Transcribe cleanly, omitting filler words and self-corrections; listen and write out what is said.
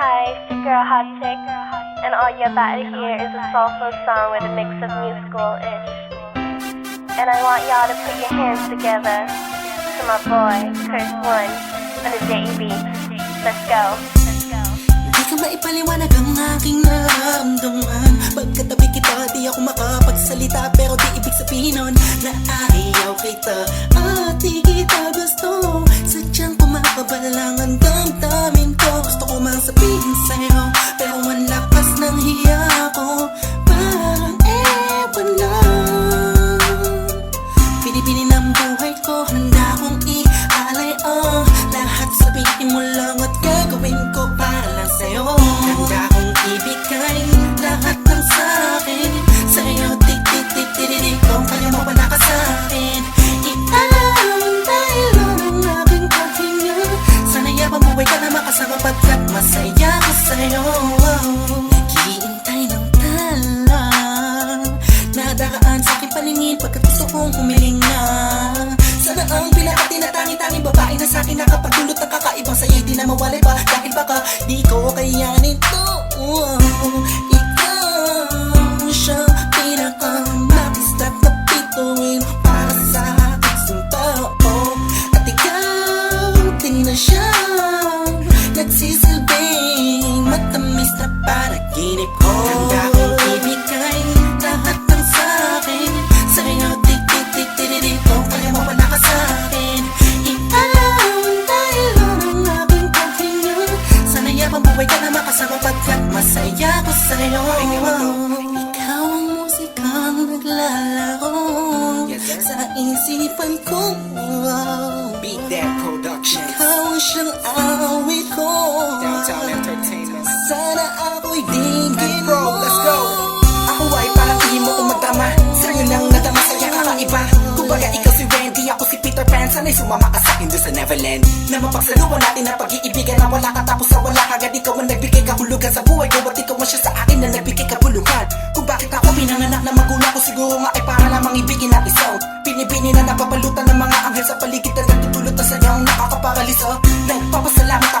Hi, it's your girl Hot Chick, and all you're about to hear is a soulful song with a mix of musical-ish. And I want y'all to put your hands together to my boy, Curse One, on the JEB. Let's go. Di ka maipaliwanag ang aking nararamdaman. Pagkatabi kita, di ako makapagsalita. Pero di ibig sabihin nun na ayaw kita at di kita gusto. Sadyang kumakabalang ang damdamin ko. Gusto ko mang sabihin sa'yo, pero ang lakas ng hiya ko. Parang ewan lang. Pinipili ng buhay ko, handa kong ialay ang lahat. Sabihin mo lang at gagawin ko para lang sa'yo. Handa kong ibigay lahat ng sa'kin sa'yo. Tik-tik-tik-tik-tik kung kaya mo ba naka sa'kin. Iantay lang ang aking paghinga. Sana'y abang buhay ka na makasama pagkat masaya ko sa'yo. Naghihintay ng talang nadaraan sa'king paningin pagkat gusto kong humiling na. Sana ang pinaka-tinatangi-tangi babae na sa'kin nakapagdulot ng kakaibang sa'yo'y di na mawalay pa. Dahil baka di ko kayanin to. Ikaw siya pinaka-matistat na bituin para sa aking tao. At ikaw din na siya nagsisilbing matamis na panaginip ko. Handa kong ibigay lahat ng sa'kin sa'yo. Tik-tik-tik-tik-tik kung kaya mo pa naka sa'kin. Iantay lang ang aking paghinga. Sana'y abang buhay ka na makasama pagkat masaya ko sa'yo. Ikaw ang musikang naglalaro sa isipan ko. Beat That Production, Ikaw siyang awit ko. Downtown Entertainment. Sana ako'y digin Bro, mo. let's go. Ako ay parang ihim mo umadama. Sa'yo nang nadama, saya kakaiba. Kumbaga ikaw si Wendy, ako si Peter Pan. Sana'y sumama ka sa'kin doon sa Neverland. Na mapagsaluhan natin ang pag-iibigan na wala ka tapos sa wala kagad. Ikaw ang nagbigay kahulugan sa buhay ko at ikaw ang siya sa akin na nagbigay kabuluhan. Kung bakit ako pinanganak na magulang ko, siguro nga ay para lamang ibigin na isaw. Pinibini na napapalutan ng mga anghel sa paligid na nagtutulot na sayang nakakaparalisa. Nagpapasalamat ako